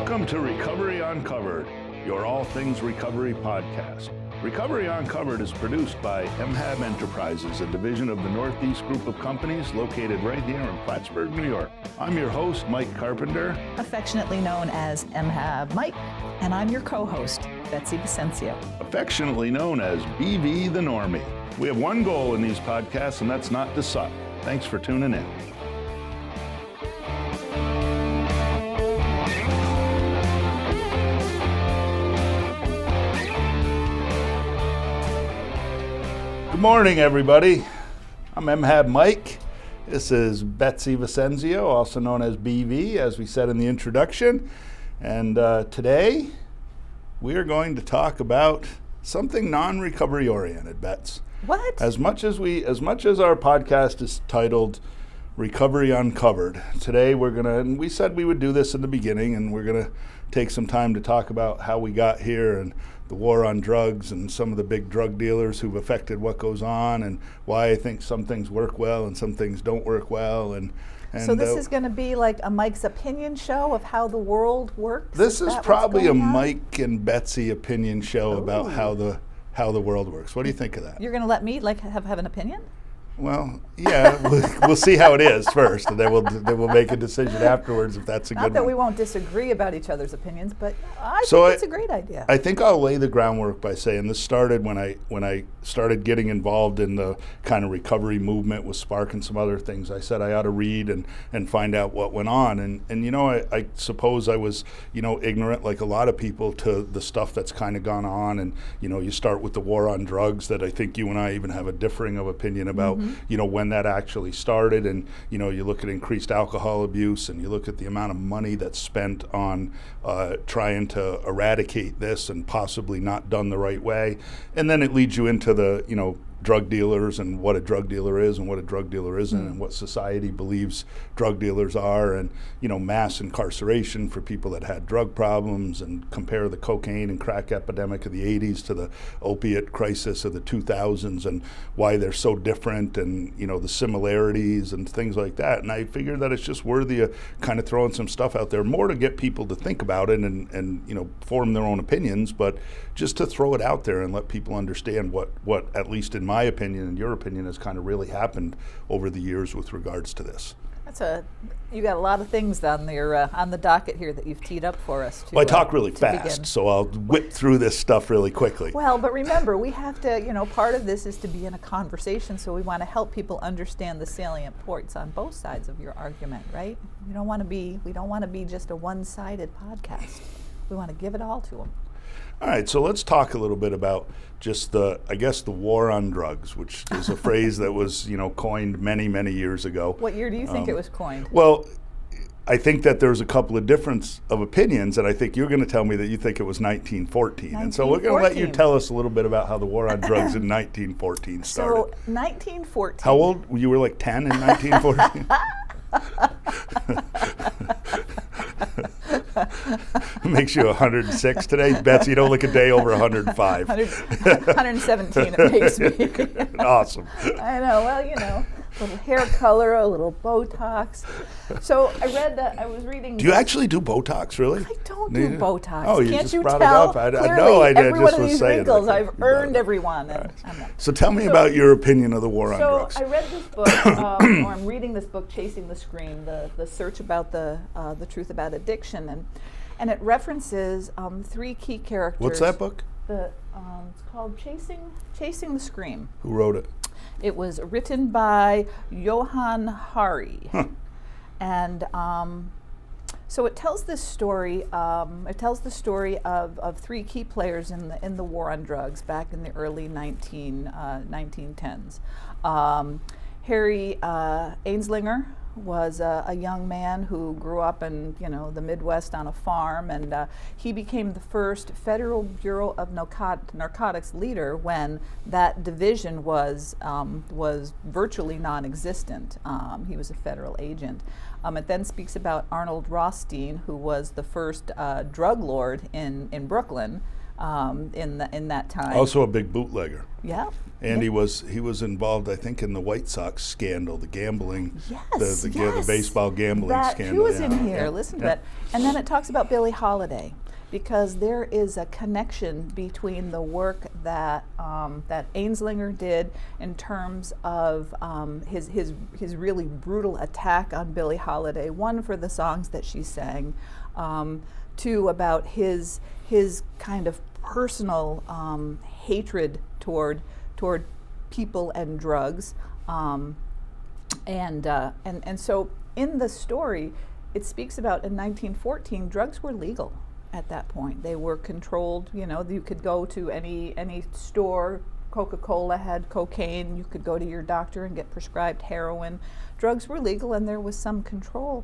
Welcome to Recovery Uncovered, your all things recovery podcast. Recovery Uncovered is produced by MHAB Enterprises, a division of the Northeast Group of companies located right here in Plattsburgh, New York. I'm your host, Mike Carpenter. Affectionately known as MHAB Mike, and I'm your co-host, Betsy Vicencio. Affectionately known as BV the Normie. We have one goal in these podcasts, and that's not to suck. Thanks for tuning in. Good morning, everybody. I'm MHAB Mike. This is Betsy Vicencio, also known as BV, as we said in the introduction. And today, we are going to talk about something non-recovery oriented, Bets. What? As much as our podcast is titled Recovery Uncovered, today and we said we would do this in the beginning, and we're gonna take some time to talk about how we got here and the war on drugs and some of the big drug dealers who've affected what goes on and why I think some things work well and some things don't work well. And so this is going to be like a Mike's opinion show of how the world works? This is probably a Mike and Betsy opinion show about how the world works. What do you think of that? You're going to let me have an opinion? Well, yeah, we'll see how it is first, and then we'll make a decision afterwards if that's a good one. Not that we won't disagree about each other's opinions, but I think it's a great idea. I think I'll lay the groundwork by saying this started when I started getting involved in the kind of recovery movement with Spark and some other things. I said I ought to read and find out what went on, and I suppose I was ignorant like a lot of people to the stuff that's kind of gone on, and you start with the war on drugs that I think you and I even have a differing of opinion about. When that actually started, and you look at increased alcohol abuse, and you look at the amount of money that's spent on trying to eradicate this and possibly not done the right way, and then it leads you into the drug dealers and what a drug dealer is and what a drug dealer isn't, and what society believes drug dealers are, and mass incarceration for people that had drug problems, and compare the cocaine and crack epidemic of the 80s to the opiate crisis of the 2000s and why they're so different, and the similarities and things like that. And I figured that it's just worthy of kind of throwing some stuff out there, more to get people to think about it and form their own opinions, but just to throw it out there and let people understand what at least in my opinion and your opinion has kind of really happened over the years with regards to this. You got a lot of things on the docket here that you've teed up for us. Well, I talk really fast, begin. So I'll whip through this stuff really quickly. Well, but remember, we have to, part of this is to be in a conversation, so we want to help people understand the salient points on both sides of your argument, right? We don't want to be just a one-sided podcast. We want to give it all to them. All right, so let's talk a little bit about just the war on drugs, which is a phrase that was, coined many, many years ago. What year do you think it was coined? Well, I think that there's a couple of difference of opinions, and I think you're going to tell me that you think it was 1914. And so we're going to let you tell us a little bit about how the war on drugs in 1914 started. So 1914. How old? You were like 10 in 1914? Makes you 106 today. Betsy, you don't look a day over 105. 117 it makes me. Awesome. I know. Well, a little hair color, a little Botox. So I read that, I was reading. Do you actually do Botox, really? I don't do Botox. Oh, you Can't just you brought tell? it up. Clearly, I know I did. Every just one of these wrinkles, I've earned every one. And right. So tell me about your opinion of the war on drugs. So I read this book, or I'm reading this book, Chasing the Scream, the search about the truth about addiction, and it references three key characters. What's that book? It's called Chasing the Scream. Who wrote it? It was written by Johann Hari. Huh. And so it tells this story. It tells the story of three key players in the war on drugs back in the early 1910s. Harry Anslinger was a young man who grew up in the Midwest on a farm, and he became the first Federal Bureau of Narcotics leader when that division was virtually non-existent. He was a federal agent. It then speaks about Arnold Rothstein, who was the first drug lord in Brooklyn, in that time. Also a big bootlegger. Yeah. And he was involved, I think, in the White Sox scandal, the gambling, Yes, the baseball gambling scandal. He was in here. Listen to that. And then it talks about Billie Holiday, because there is a connection between the work that that Ainslinger did in terms of his really brutal attack on Billie Holiday. One, for the songs that she sang. Two, about his kind of personal hatred toward people and drugs, and so in the story, it speaks about in 1914, drugs were legal at that point. They were controlled. You know, you could go to any store. Coca-Cola had cocaine. You could go to your doctor and get prescribed heroin. Drugs were legal, and there was some control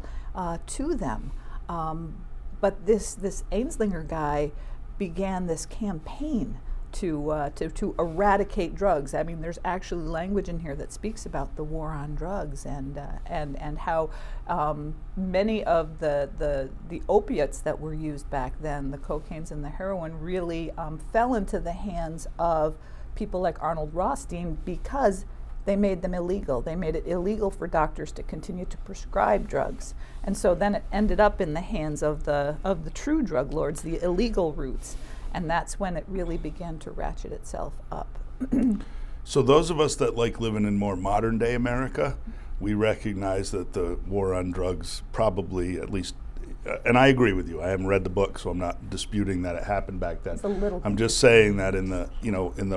to them. But this Ainslinger guy began this campaign to eradicate drugs. I mean, there's actually language in here that speaks about the war on drugs and how many of the opiates that were used back then, the cocaines and the heroin, really fell into the hands of people like Arnold Rothstein, because they made them illegal. They made it illegal for doctors to continue to prescribe drugs. And so then it ended up in the hands of the true drug lords, the illegal routes. And that's when it really began to ratchet itself up. So those of us that like living in more modern day America, we recognize that the war on drugs probably, at least, and I agree with you. I haven't read the book, so I'm not disputing that it happened back then. It's a little. I'm just saying that in the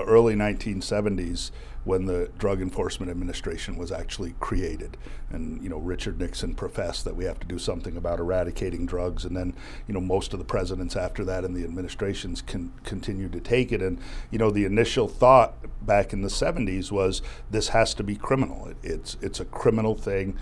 early 1970s, when the Drug Enforcement Administration was actually created, and Richard Nixon professed that we have to do something about eradicating drugs, and then most of the presidents after that and the administrations continued to take it, and the initial thought back in the 70s was this has to be criminal. It's a criminal thing.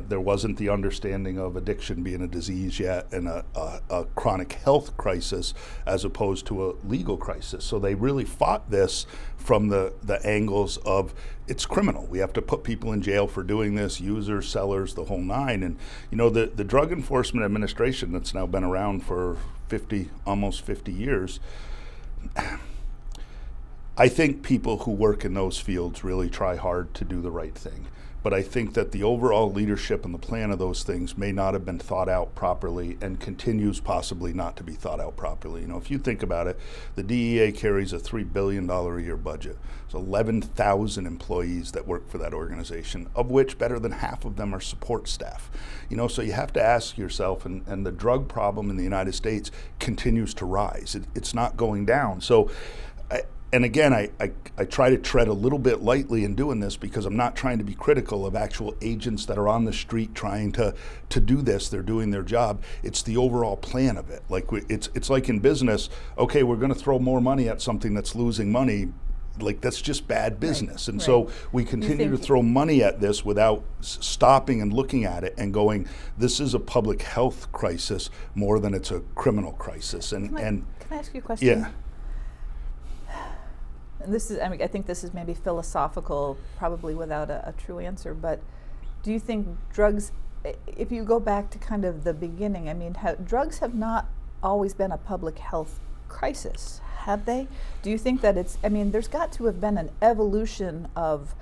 There wasn't the understanding of addiction being a disease yet, and a chronic health crisis as opposed to a legal crisis. So they really fought this from the angles of it's criminal. We have to put people in jail for doing this, users, sellers, the whole nine. And the Drug Enforcement Administration, that's now been around for almost 50 years, I think people who work in those fields really try hard to do the right thing. But I think that the overall leadership and the plan of those things may not have been thought out properly, and continues possibly not to be thought out properly. If you think about it, the DEA carries a $3 billion a year budget. There's 11,000 employees that work for that organization, of which better than half of them are support staff. So you have to ask yourself, and the drug problem in the United States continues to rise. It's not going down. So and again, I try to tread a little bit lightly in doing this, because I'm not trying to be critical of actual agents that are on the street trying to do this. They're doing their job. It's the overall plan of it. Like it's like in business, okay, we're going to throw more money at something that's losing money. Like, that's just bad business. Right, and right. So we continue to throw money at this without stopping and looking at it and going, this is a public health crisis more than it's a criminal crisis. Can I ask you a question? Yeah. And this is, I think this is maybe philosophical, probably without a true answer, but do you think drugs, if you go back to kind of the beginning, drugs have not always been a public health crisis, have they? Do you think that there's got to have been an evolution of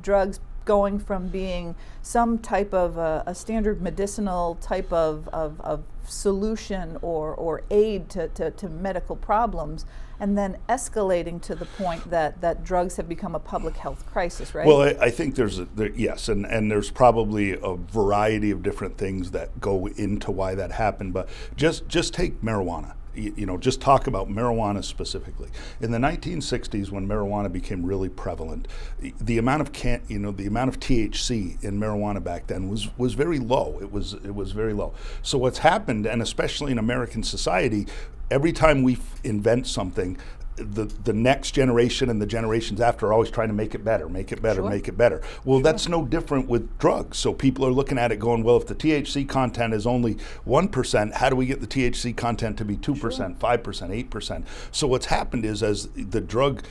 drugs going from being some type of a standard medicinal type of solution or aid to medical problems, and then escalating to the point that drugs have become a public health crisis, right? Well, I think yes, and there's probably a variety of different things that go into why that happened, but just take marijuana. Just talk about marijuana specifically. In the 1960s, when marijuana became really prevalent, the amount of THC in marijuana back then was very low. It was very low. So what's happened, and especially in American society, every time we invent something, the next generation and the generations after are always trying to make it better, Sure. make it better. Well, that's no different with drugs. So people are looking at it going, well, if the THC content is only 1%, how do we get the THC content to be 2%, Sure. 5%, 8%? So what's happened is, as the drug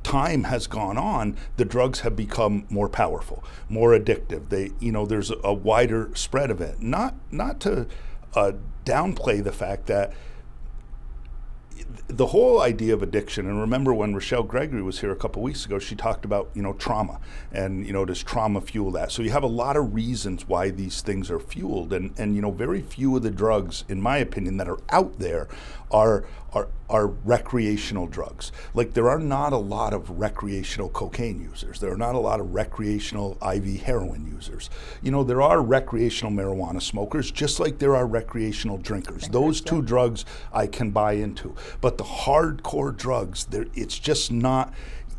time has gone on, the drugs have become more powerful, more addictive. There's a wider spread of it. Not to downplay the fact that the whole idea of addiction, and remember when Rochelle Gregory was here a couple weeks ago, she talked about, trauma, and, does trauma fuel that? So you have a lot of reasons why these things are fueled, and very few of the drugs, in my opinion, that are out there are recreational drugs. Like, there are not a lot of recreational cocaine users. There are not a lot of recreational IV heroin users. There are recreational marijuana smokers, just like there are recreational drinkers. Those two drugs I can buy into. But the hardcore drugs, it's just not.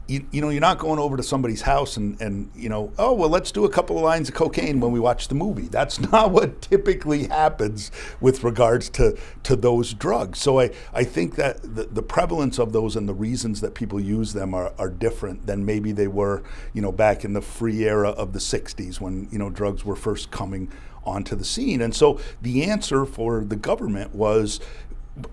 You're not going over to somebody's house and oh, well, let's do a couple of lines of cocaine when we watch the movie. That's not what typically happens with regards to those drugs. So I think that the prevalence of those and the reasons that people use them are different than maybe they were, back in the free era of the 60s when, drugs were first coming onto the scene. And so the answer for the government was,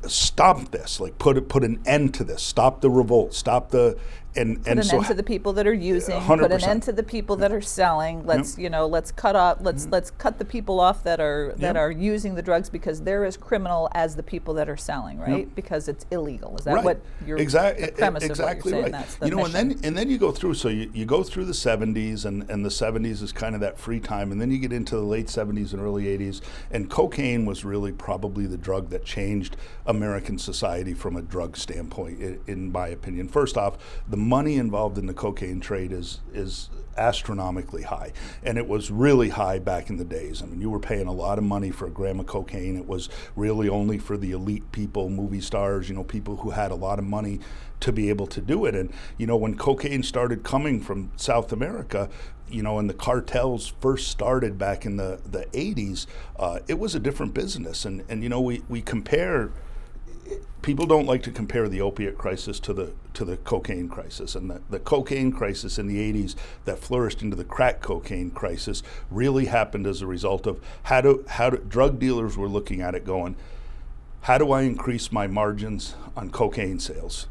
stop this, like put an end to this, stop the revolt, stop the put an end to the people that are using, 100%. Put an end to the people that are selling. Let's let's cut the people off that are using the drugs, because they're as criminal as the people that are selling, right? Because it's illegal. Is that what your the premise of what you're saying? Right. That's the mission. and then you go through. So you go through the 70s, and the 70s is kind of that free time, and then you get into the late 70s and early 80s, and cocaine was really probably the drug that changed American society from a drug standpoint, in my opinion. First off, the money involved in the cocaine trade is astronomically high, and it was really high back in the days. I mean, you were paying a lot of money for a gram of cocaine. It was really only for the elite people, movie stars, people who had a lot of money to be able to do it. And when cocaine started coming from South America, and the cartels first started back in the 80s, it was a different business. And we compare. People don't like to compare the opiate crisis to the cocaine crisis, and the cocaine crisis in the 80s that flourished into the crack cocaine crisis really happened as a result of how drug dealers were looking at it going, how do I increase my margins on cocaine sales?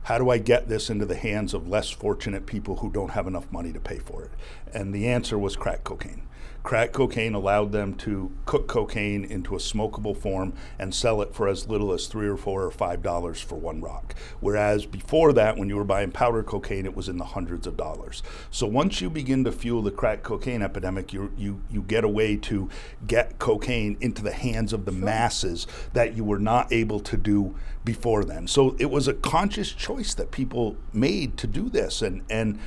How do I get this into the hands of less fortunate people who don't have enough money to pay for it? And the answer was crack cocaine. Crack cocaine allowed them to cook cocaine into a smokable form and sell it for as little as $3 or $4 or $5 for one rock. Whereas before that, when you were buying powder cocaine, it was in the hundreds of dollars. So once you begin to fuel the crack cocaine epidemic, you get a way to get cocaine into the hands of the masses that you were not able to do before then. So it was a conscious choice that people made to do this, and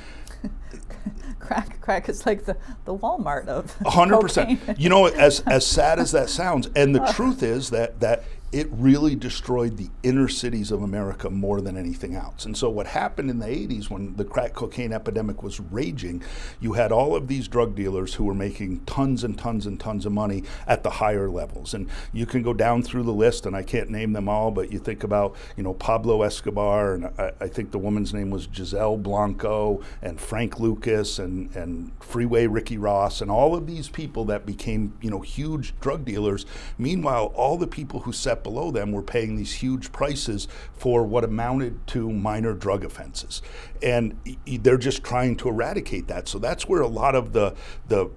Crack is like the Walmart of 100%. As sad as that sounds, and the truth is that it really destroyed the inner cities of America more than anything else. And so what happened in the 80s when the crack cocaine epidemic was raging, you had all of these drug dealers who were making tons and tons and tons of money at the higher levels. And you can go down through the list, and I can't name them all, but you think about, Pablo Escobar, and I think the woman's name was Giselle Blanco, and Frank Lucas, and Freeway Ricky Ross, and all of these people that became, huge drug dealers. Meanwhile, all the people who set below them were paying these huge prices for what amounted to minor drug offenses. And they're just trying to eradicate that. So that's where a lot of the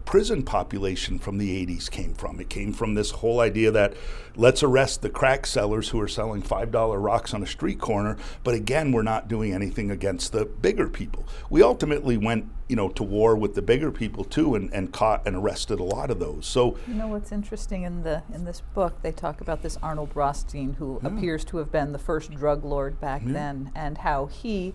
prison population from the 80s came from. It came from this whole idea that let's arrest the crack sellers who are selling $5 rocks on a street corner, but again, we're not doing anything against the bigger people. We ultimately went to war with the bigger people too, and caught and arrested a lot of those. So what's interesting in this book, they talk about this Arnold Rothstein, who appears to have been the first drug lord back then, and how he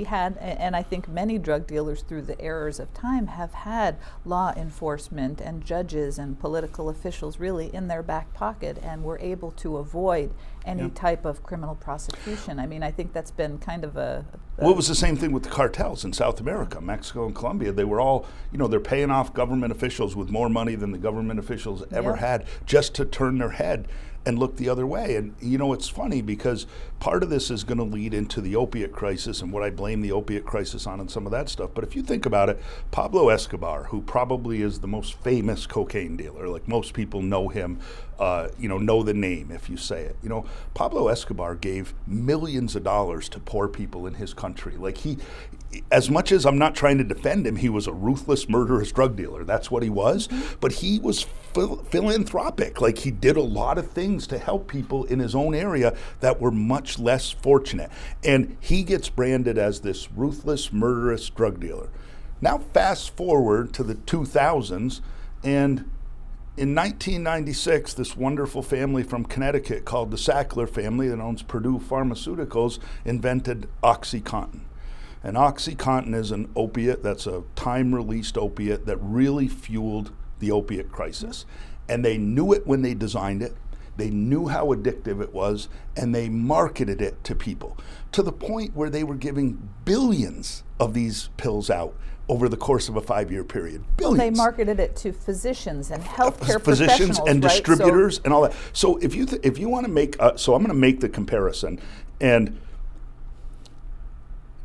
had, and I think many drug dealers through the errors of time have had law enforcement and judges and political officials really in their back pocket, and were able to avoid any type of criminal prosecution. I mean, I think that's been kind of well, it was the same thing with the cartels in South America, Mexico and Colombia. They were all, they're paying off government officials with more money than the government officials ever had, just to turn their head and look the other way. And it's funny because part of this is going to lead into the opiate crisis and what I blame the opiate crisis on and some of that stuff. But if you think about it, Pablo Escobar, who probably is the most famous cocaine dealer, like most people know him, know the name if you say it. Pablo Escobar gave millions of dollars to poor people in his country. Like as much as I'm not trying to defend him, he was a ruthless, murderous drug dealer. That's what he was. But he was philanthropic. Like he did a lot of things to help people in his own area that were much less fortunate. And he gets branded as this ruthless, murderous drug dealer. Now fast forward to the 2000s, and in 1996, this wonderful family from Connecticut called the Sackler family that owns Purdue Pharmaceuticals invented OxyContin. And OxyContin is an opiate that's a time-released opiate that really fueled the opiate crisis. And they knew it when they designed it. They knew how addictive it was, and they marketed it to people to the point where they were giving billions of these pills out over the course of a 5-year period. Billions. Well, they marketed it to physicians and healthcare physicians professionals, and right? distributors and all that. So if you want to make, so I'm going to make the comparison, and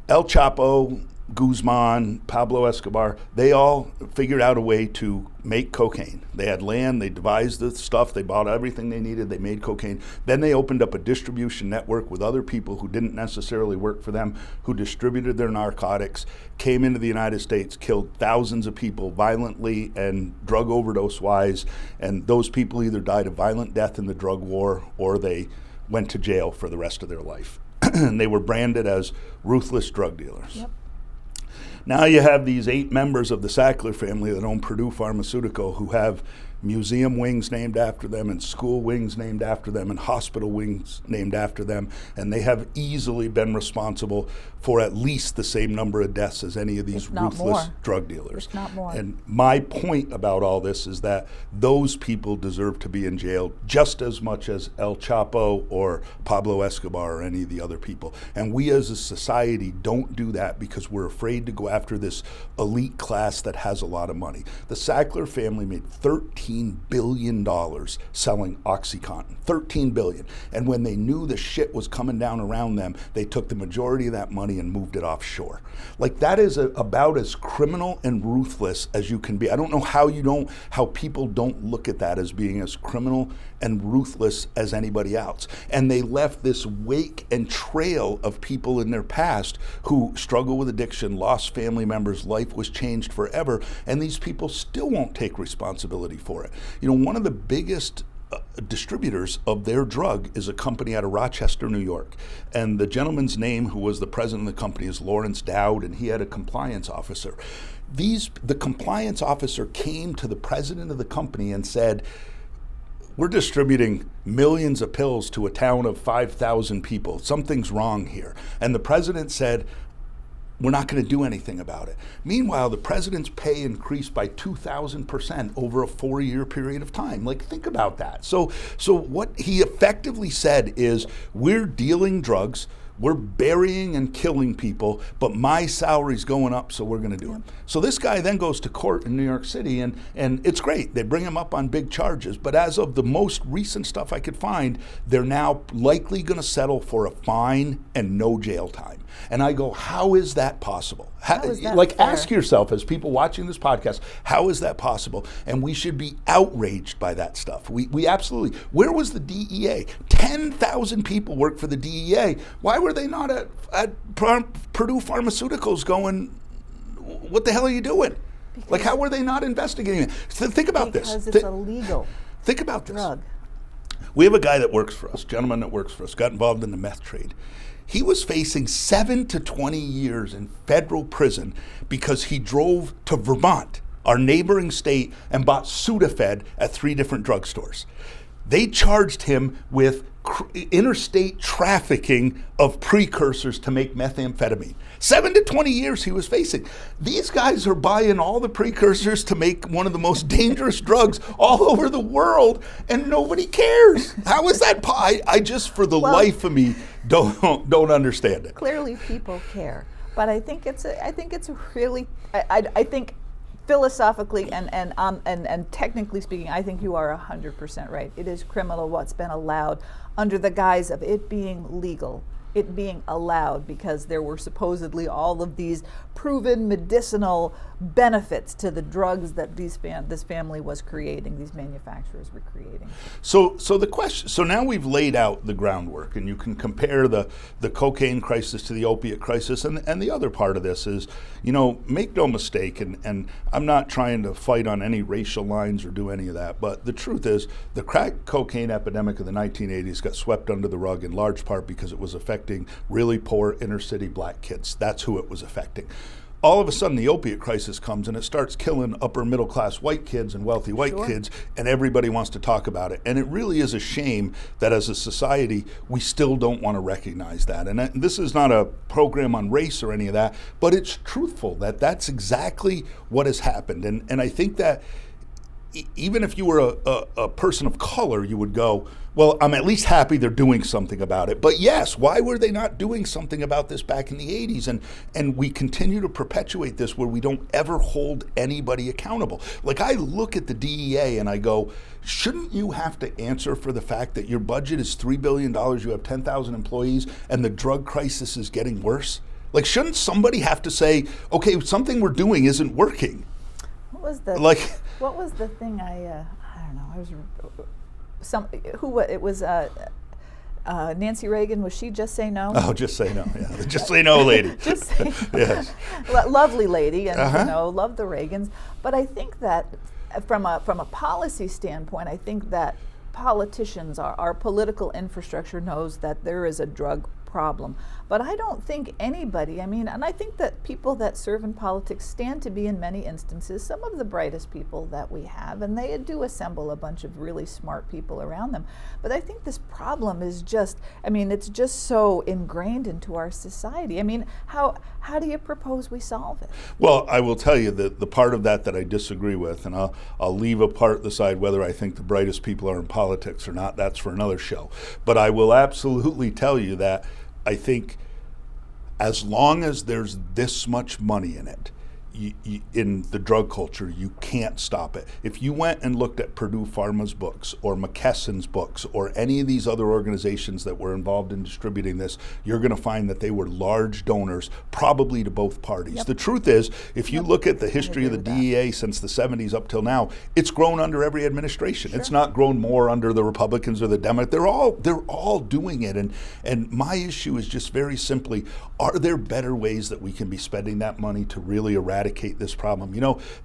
El Chapo, Guzman, Pablo Escobar, they all figured out a way to make cocaine. They had land, they devised the stuff, they bought everything they needed, they made cocaine. Then they opened up a distribution network with other people who didn't necessarily work for them, who distributed their narcotics, came into the United States, killed thousands of people violently and drug overdose-wise, and those people either died a violent death in the drug war or they went to jail for the rest of their life. And they were branded as ruthless drug dealers. Yep. Now you have these 8 members of the Sackler family that own Purdue Pharmaceutical who have museum wings named after them and school wings named after them and hospital wings named after them, and they have easily been responsible for at least the same number of deaths as any of these ruthless drug dealers. If not more. And my point about all this is that those people deserve to be in jail just as much as El Chapo or Pablo Escobar or any of the other people. And we as a society don't do that because we're afraid to go after this elite class that has a lot of money. The Sackler family made $13 billion selling OxyContin. $13 billion. And when they knew the shit was coming down around them, they took the majority of that money and moved it offshore. Like that is about as criminal and ruthless as you can be. I don't know how people don't look at that as being as criminal and ruthless as anybody else. And they left this wake and trail of people in their past who struggle with addiction, lost family members, life was changed forever, and these people still won't take responsibility for it. One of the biggest distributors of their drug is a company out of Rochester, New York. And the gentleman's name who was the president of the company is Lawrence Dowd, and he had a compliance officer. The compliance officer came to the president of the company and said, "We're distributing millions of pills to a town of 5,000 people. Something's wrong here." And the president said, "We're not going to do anything about it." Meanwhile, the president's pay increased by 2,000% over a 4-year period of time. Like, think about that. So what he effectively said is, we're dealing drugs, we're burying and killing people, but my salary's going up, so we're going to do it. So this guy then goes to court in New York City, and it's great. They bring him up on big charges, but as of the most recent stuff I could find, they're now likely going to settle for a fine and no jail time. And I go, how is that possible? How is that fair? ask yourself, as people watching this podcast, how is that possible? And we should be outraged by that stuff. We absolutely. Where was the DEA? 10,000 people work for the DEA. Why were they not at Purdue Pharmaceuticals going, what the hell are you doing? Because how were they not investigating it? So think about this. Because it's illegal. Think about this. Drug. We have a guy that works for us, gentleman that works for us, got involved in the meth trade. He was facing 7 to 20 years in federal prison because he drove to Vermont, our neighboring state, and bought Sudafed at 3 different drugstores. They charged him with interstate trafficking of precursors to make methamphetamine. 7 to 20 years he was facing. These guys are buying all the precursors to make one of the most dangerous drugs all over the world, and nobody cares. How is that? I just, for the life of me, don't understand it. Clearly, people care, but I think it's really. I think philosophically and technically speaking, I think you are 100% right. It is criminal what's been allowed under the guise of it being legal. it being allowed because there were supposedly all of these proven medicinal benefits to the drugs that this family was creating, these manufacturers were creating. So the question. So now we've laid out the groundwork, and you can compare the cocaine crisis to the opiate crisis, and the other part of this is, make no mistake, and I'm not trying to fight on any racial lines or do any of that, but the truth is the crack cocaine epidemic of the 1980s got swept under the rug in large part because it was affecting really poor inner city black kids. That's who it was affecting. All of a sudden, the opiate crisis comes and it starts killing upper middle class white kids and wealthy white kids, and everybody wants to talk about it. And it really is a shame that as a society, we still don't want to recognize that. And this is not a program on race or any of that, but it's truthful that that's exactly what has happened. And I think that even if you were a person of color, you would go, well, I'm at least happy they're doing something about it. But yes, why were they not doing something about this back in the 80s? And we continue to perpetuate this where we don't ever hold anybody accountable. Like, I look at the DEA and I go, shouldn't you have to answer for the fact that your budget is $3 billion, you have 10,000 employees, and the drug crisis is getting worse? Like, shouldn't somebody have to say, okay, something we're doing isn't working? What was the thing I don't know, I was Nancy Reagan, was she Just Say No? Oh, Just Say No, yeah. Just Say No lady. Just say no. Yes. Lovely lady, and love the Reagans. But I think that from a policy standpoint, I think that politicians, our political infrastructure knows that there is a drug problem. But I don't think anybody, and I think that people that serve in politics stand to be, in many instances, some of the brightest people that we have, and they do assemble a bunch of really smart people around them. But I think this problem is just, it's just so ingrained into our society. How do you propose we solve it? Well, I will tell you that the part of that I disagree with, and I'll leave apart the side whether I think the brightest people are in politics or not. That's for another show. But I will absolutely tell you that I think as long as there's this much money in it, in the drug culture, you can't stop it. If you went and looked at Purdue Pharma's books or McKesson's books or any of these other organizations that were involved in distributing this, you're going to find that they were large donors, probably to both parties. Yep. The truth is, if you look at the history of the DEA since the 70s up till now, it's grown under every administration. Sure. It's not grown more under the Republicans or the Democrats. They're all doing it. And my issue is just very simply, are there better ways that we can be spending that money to really eradicate this problem?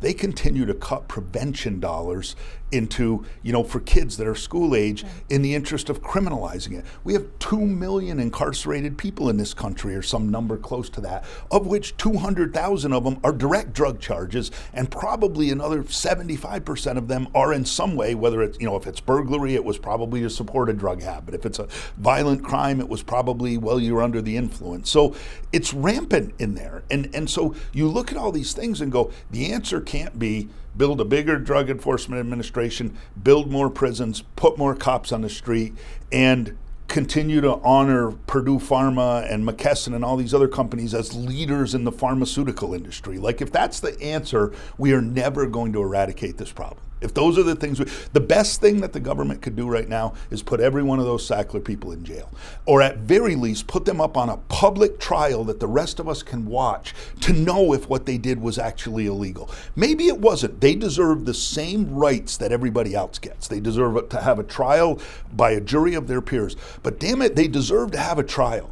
They continue to cut prevention dollars into, for kids that are school age in the interest of criminalizing it. We have 2 million incarcerated people in this country, or some number close to that, of which 200,000 of them are direct drug charges, and probably another 75% of them are in some way, whether it's, if it's burglary, it was probably to support a drug habit. If it's a violent crime, it was probably, you're under the influence. So it's rampant in there. And so you look at all these things and go, the answer can't be build a bigger drug enforcement administration, build more prisons, put more cops on the street, and continue to honor Purdue Pharma and McKesson and all these other companies as leaders in the pharmaceutical industry. Like, if that's the answer, we are never going to eradicate this problem. If those are the things, the best thing that the government could do right now is put every one of those Sackler people in jail. Or at very least, put them up on a public trial that the rest of us can watch to know if what they did was actually illegal. Maybe it wasn't. They deserve the same rights that everybody else gets. They deserve to have a trial by a jury of their peers. But damn it, they deserve to have a trial.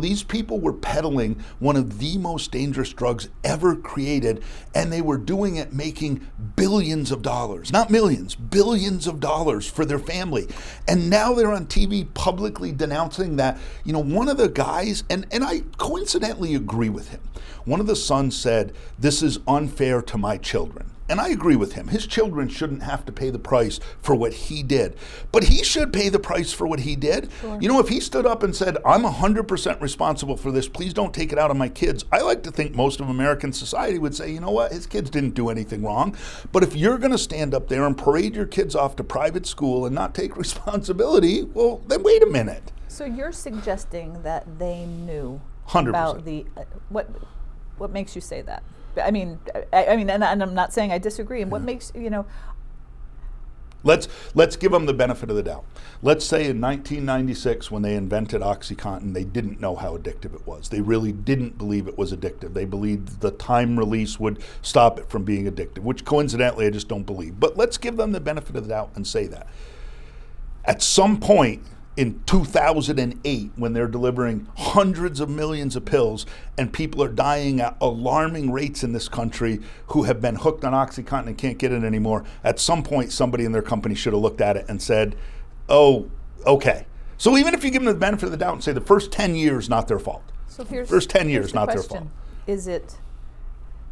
These people were peddling one of the most dangerous drugs ever created, and they were doing it making billions of dollars, not millions, billions of dollars for their family. And now they're on TV publicly denouncing that. One of the guys, and I coincidentally agree with him, one of the sons said, "This is unfair to my children." And I agree with him. His children shouldn't have to pay the price for what he did. But he should pay the price for what he did. Sure. If he stood up and said, I'm 100% responsible for this, please don't take it out on my kids, I like to think most of American society would say, you know what, his kids didn't do anything wrong. But if you're going to stand up there and parade your kids off to private school and not take responsibility, well, then wait a minute. So you're suggesting that they knew 100%. About the, what makes you say that? I mean, and I'm not saying I disagree. And what makes, Let's give them the benefit of the doubt. Let's say in 1996, when they invented OxyContin, they didn't know how addictive it was. They really didn't believe it was addictive. They believed the time release would stop it from being addictive, which coincidentally I just don't believe. But let's give them the benefit of the doubt and say that. At some point in 2008, when they're delivering hundreds of millions of pills and people are dying at alarming rates in this country who have been hooked on OxyContin and can't get it anymore, at some point somebody in their company should have looked at it and said, oh, okay. So even if you give them the benefit of the doubt and say the first 10 years, not their fault. So here's first 10 years, here's the not question. their fault. Is it,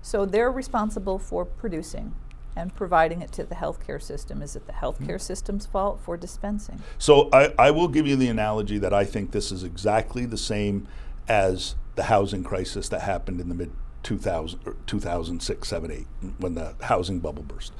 so they're responsible for producing and providing it to the healthcare system. Is it the healthcare system's fault for dispensing? So I will give you the analogy that I think this is exactly the same as the housing crisis that happened in the mid 2006, 7, 8, when the housing bubble burst.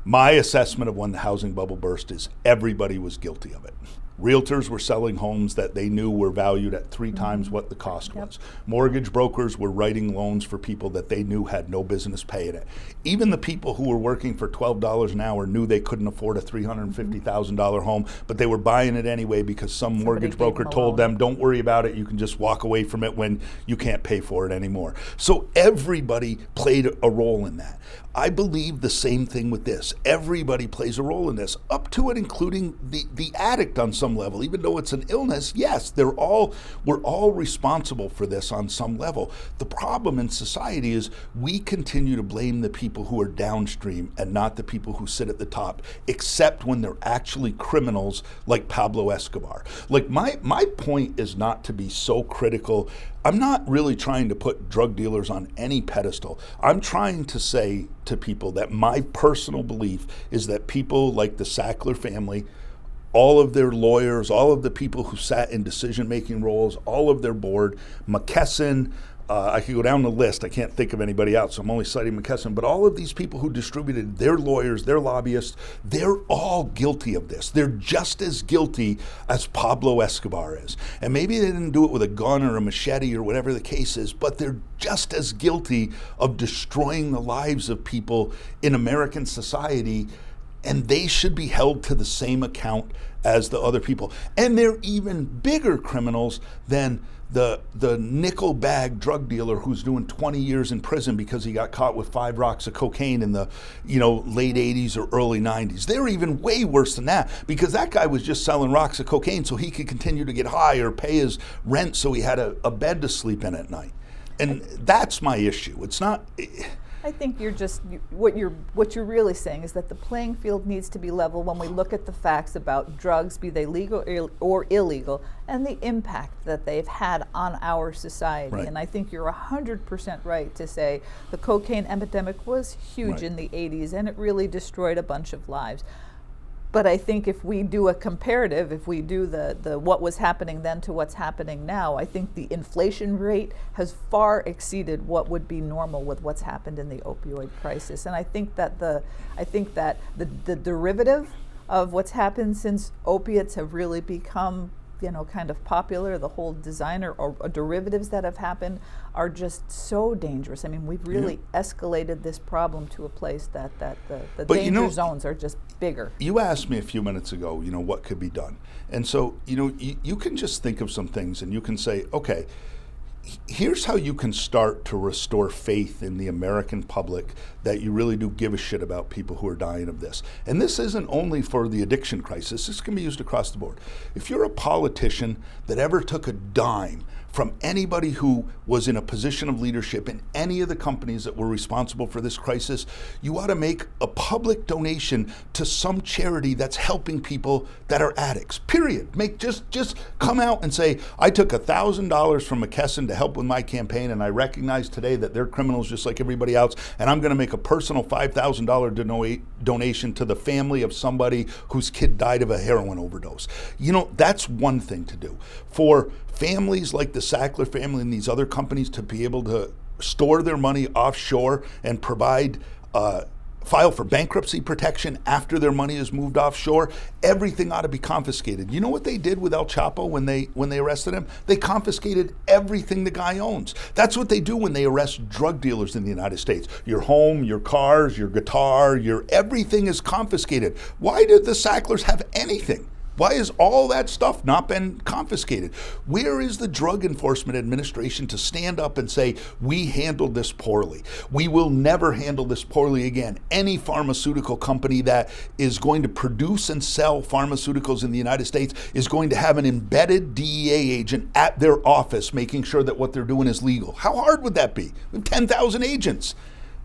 My assessment of when the housing bubble burst is everybody was guilty of it. Realtors were selling homes that they knew were valued at 3 times what the cost was. Mortgage brokers were writing loans for people that they knew had no business paying it. Even the people who were working for $12 an hour knew they couldn't afford a $350,000 home, but they were buying it anyway because some mortgage broker told them, don't worry about it, you can just walk away from it when you can't pay for it anymore. So everybody played a role in that. I believe the same thing with this. Everybody plays a role in this, up to and including the addict on some level. Even though it's an illness, yes, we're all responsible for this on some level. The problem in society is we continue to blame the people who are downstream and not the people who sit at the top, except when they're actually criminals like Pablo Escobar. Like my point is not to be so critical. I'm not really trying to put drug dealers on any pedestal. I'm trying to say to people that my personal belief is that people like the Sackler family, all of their lawyers, all of the people who sat in decision-making roles, all of their board, McKesson, I could go down the list. I can't think of anybody else, so I'm only citing McKesson. But all of these people who distributed, their lawyers, their lobbyists, they're all guilty of this. They're just as guilty as Pablo Escobar is. And maybe they didn't do it with a gun or a machete or whatever the case is, but they're just as guilty of destroying the lives of people in American society, and they should be held to the same account as the other people. And they're even bigger criminals than the nickel bag drug dealer who's doing 20 years in prison because he got caught with 5 rocks of cocaine in the late 80s or early 90s. They're even way worse than that because that guy was just selling rocks of cocaine so he could continue to get high or pay his rent so he had a bed to sleep in at night. And that's my issue. It's not... I think what you're really saying is that the playing field needs to be level when we look at the facts about drugs, be they legal or illegal, and the impact that they've had on our society. Right. And I think you're 100% right to say the cocaine epidemic was huge in the 80s, and it really destroyed a bunch of lives. But I think if we do a comparative, if we do the what was happening then to what's happening now, I think the inflation rate has far exceeded what would be normal with what's happened in the opioid crisis. And I think that the derivative of what's happened since opiates have really become kind of popular, the whole designer or derivatives that have happened are just so dangerous. I mean, we've really escalated this problem to a place that the danger zones are just bigger. You asked me a few minutes ago, what could be done. And so, you can just think of some things and you can say, okay, here's how you can start to restore faith in the American public that you really do give a shit about people who are dying of this. And this isn't only for the addiction crisis, this can be used across the board. If you're a politician that ever took a dime from anybody who was in a position of leadership in any of the companies that were responsible for this crisis, you ought to make a public donation to some charity that's helping people that are addicts, period. Just come out and say, I took $1,000 from McKesson to help with my campaign, and I recognize today that they're criminals just like everybody else, and I'm gonna make a personal $5,000 donation to the family of somebody whose kid died of a heroin overdose. That's one thing to do. For families like the Sackler family and these other companies to be able to store their money offshore and provide file for bankruptcy protection after their money is moved offshore. Everything ought to be confiscated. You know what they did with El Chapo when they arrested him? They confiscated everything the guy owns. That's what they do when they arrest drug dealers in the United States. Your home, your cars, your guitar, your everything is confiscated. Why did the Sacklers have anything? Why has all that stuff not been confiscated? Where is the Drug Enforcement Administration to stand up and say, we handled this poorly? We will never handle this poorly again. Any pharmaceutical company that is going to produce and sell pharmaceuticals in the United States is going to have an embedded DEA agent at their office making sure that what they're doing is legal. How hard would that be? We have 10,000 agents.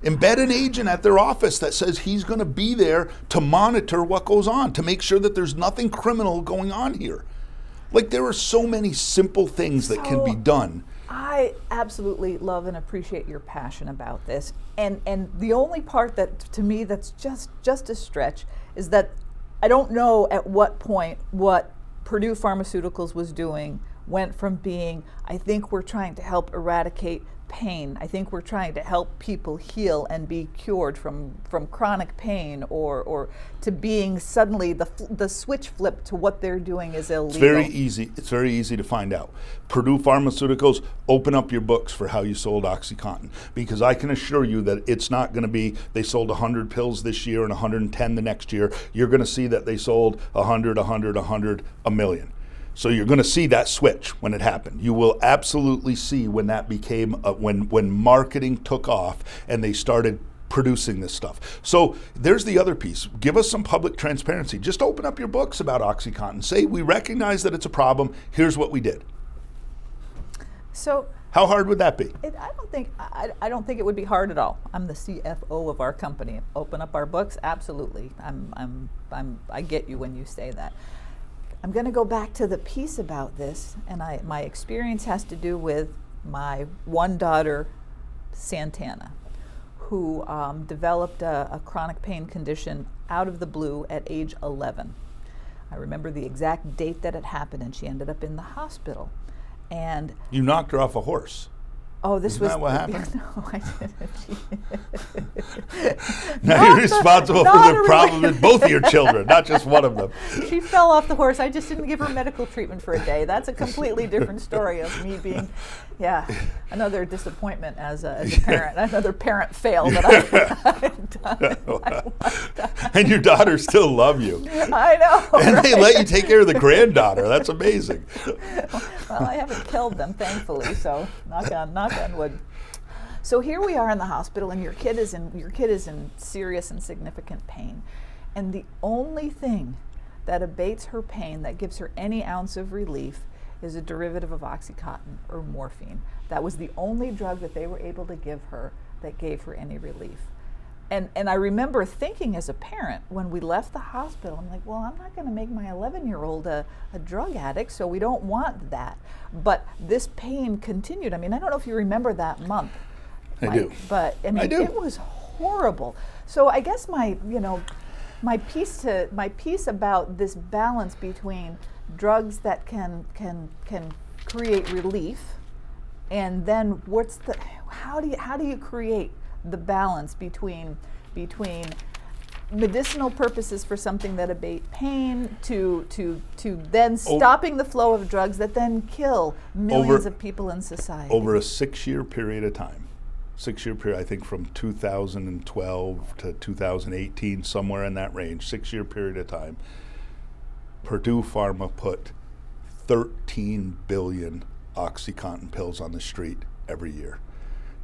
Embed an agent at their office that says he's going to be there to monitor what goes on, to make sure that there's nothing criminal going on here. Like, there are so many simple things that can be done. I absolutely love and appreciate your passion about this. And the only part that, to me, that's just a stretch is that I don't know at what point what Purdue Pharmaceuticals was doing went from being, I think we're trying to help eradicate pain. I think we're trying to help people heal and be cured from chronic pain, or to being suddenly the switch flipped to what they're doing is illegal. It's very easy. It's very easy to find out. Purdue Pharmaceuticals, open up your books for how you sold OxyContin, because I can assure you that it's not going to be they sold 100 pills this year and 110 the next year. You're going to see that they sold 100, 1 million. So you're going to see that switch when it happened. You will absolutely see when that became, when marketing took off and they started producing this stuff. So there's the other piece. Give us some public transparency. Just open up your books about OxyContin. Say, we recognize that it's a problem. Here's what we did. So how hard would that be? I don't think it would be hard at all. I'm the CFO of our company. Open up our books? Absolutely. I get you when you say that. I'm going to go back to the piece about this, and my experience has to do with my one daughter, Santana, who developed a chronic pain condition out of the blue at age 11. I remember the exact date that it happened, and she ended up in the hospital. And you knocked her off a horse. Oh, this Isn't was that what happened? No, I didn't. Now you're responsible for the problem in both of your children, not just one of them. She fell off the horse. I just didn't give her medical treatment for a day. That's a completely different story of me being, another disappointment as a parent, another parent fail that I've done. And your daughters still love you. I know. And right? they let you take care of the granddaughter. That's amazing. Well, I haven't killed them, thankfully, so knock on wood. So here we are in the hospital, and your kid is in serious and significant pain. And the only thing that abates her pain, that gives her any ounce of relief, is a derivative of OxyContin or morphine. That was the only drug that they were able to give her that gave her any relief. And I remember thinking as a parent, when we left the hospital, I'm like, well, I'm not going to make my 11-year-old a drug addict, so we don't want that. But this pain continued. I mean, I don't know if you remember that month, Mike, I do. But I mean, it was horrible. So I guess my piece about this balance between drugs that can create relief, and then how do you create the balance between medicinal purposes for something that abate pain to then stopping the flow of drugs that then kill millions of people in society. Over a 6-year period of time. 6-year period, I think from 2012 to 2018, somewhere in that range, 6-year period of time, Purdue Pharma put 13 billion OxyContin pills on the street every year.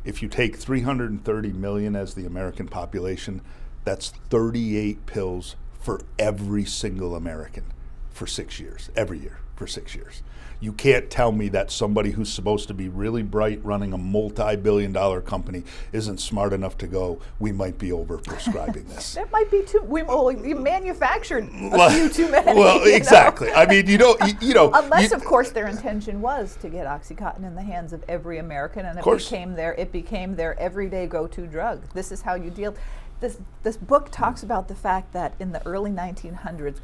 If you take 330 million as the American population, that's 38 pills for every single American for 6 years, every year for 6 years. You can't tell me that somebody who's supposed to be really bright running a multi-billion-dollar company isn't smart enough to go, we might be overprescribing this. That might be too, we manufactured a few too many. Well, exactly. I mean, you know. Unless, of course, their intention was to get OxyContin in the hands of every American, and it became their everyday go-to drug. This is how you deal. This book talks about the fact that in the early 1900s,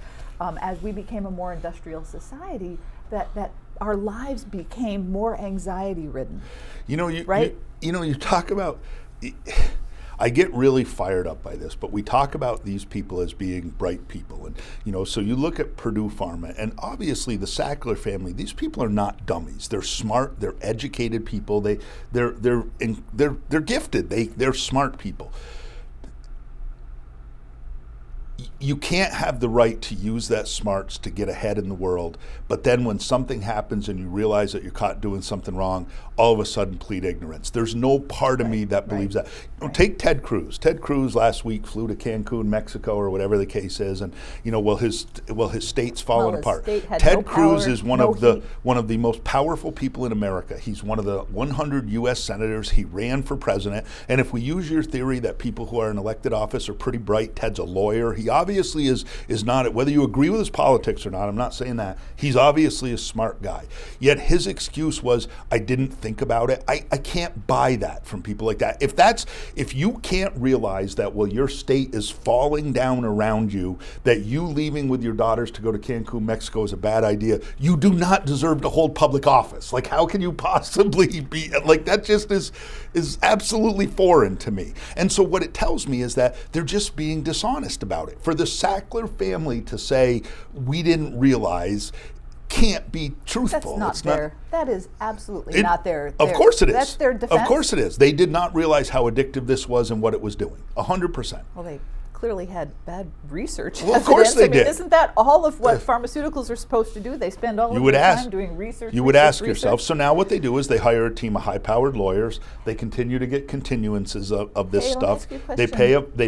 as we became a more industrial society, that our lives became more anxiety-ridden. You talk about. I get really fired up by this, but we talk about these people as being bright people. And, so you look at Purdue Pharma, and obviously the Sackler family, these people are not dummies. They're smart, they're educated people, they're gifted, they're smart people. You can't have the right to use that smarts to get ahead in the world, but then when something happens and you realize that you're caught doing something wrong, all of a sudden plead ignorance. There's no part of me that believes that. Take Ted Cruz. Ted Cruz last week flew to Cancun, Mexico, or whatever the case is, and his state's falling apart. Ted Cruz is one of the most powerful people in America. He's one of the 100 U.S. senators. He ran for president, and if we use your theory that people who are in elected office are pretty bright, Ted's a lawyer. He obviously is not, whether you agree with his politics or not, I'm not saying that, he's obviously a smart guy. Yet his excuse was, I didn't think about it. I can't buy that from people like that. If you can't realize that while your state is falling down around you, that you leaving with your daughters to go to Cancun, Mexico is a bad idea, you do not deserve to hold public office. Like, how can you possibly be, like, that just is absolutely foreign to me. And so what it tells me is that they're just being dishonest about it. For the Sackler family to say, we didn't realize, can't be truthful. That is absolutely not their. Of course it is. That's their defense. Of course it is. They did not realize how addictive this was and what it was doing. 100%. Well, they clearly had bad research. Well, of course they did. Isn't that all of what pharmaceuticals are supposed to do? They spend all of their time doing research. You would ask yourself. So now what they do is they hire a team of high-powered lawyers. They continue to get continuances of this stuff. They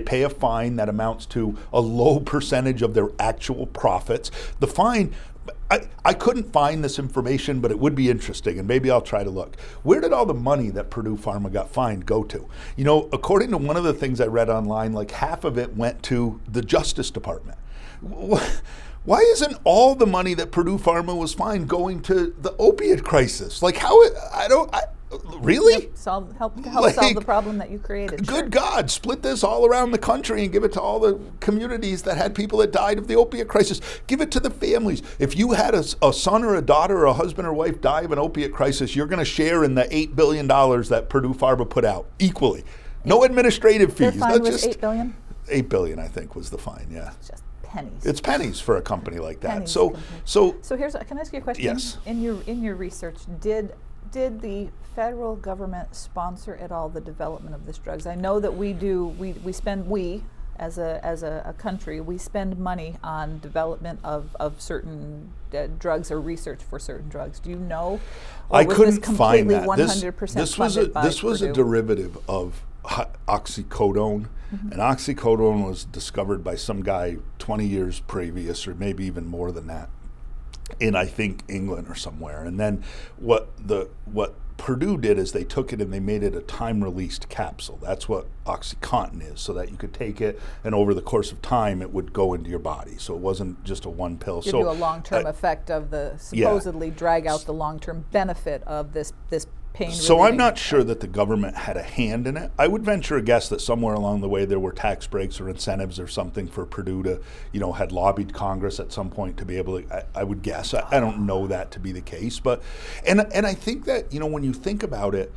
pay a fine that amounts to a low percentage of their actual profits. The fine. I couldn't find this information, but it would be interesting, and maybe I'll try to look. Where did all the money that Purdue Pharma got fined go to? According to one of the things I read online, like half of it went to the Justice Department. Why isn't all the money that Purdue Pharma was fined going to the opiate crisis? Like, really? Help solve the problem that you created. Good God, split this all around the country and give it to all the communities that had people that died of the opiate crisis. Give it to the families. If you had a son or a daughter or a husband or wife die of an opiate crisis, you're going to share in the $8 billion that Purdue Pharma put out equally. No administrative fees. Their fine was $8 billion? $8 billion, I think, was the fine, yeah. It's just pennies. It's pennies for a company like that. Pennies So here's, can I ask you a question? Yes. In your research, did the federal government sponsor at all the development of these drugs? I know that we as a country, we spend money on development of certain drugs or research for certain drugs. Do you know? I couldn't find that. 100% this was a derivative of oxycodone, and oxycodone was discovered by some guy 20 years previous, or maybe even more than that, in, I think, England or somewhere. And then what Purdue did is they took it and they made it a time-released capsule. That's what OxyContin is, so that you could take it and over the course of time it would go into your body. So it wasn't just a one pill. Give you a long-term effect of the supposedly drag out the long-term benefit of this pain. So I'm not sure that the government had a hand in it. I would venture a guess that somewhere along the way there were tax breaks or incentives or something for Purdue to, had lobbied Congress at some point to be able to, I would guess. I don't know that to be the case, but, and I think that, when you think about it,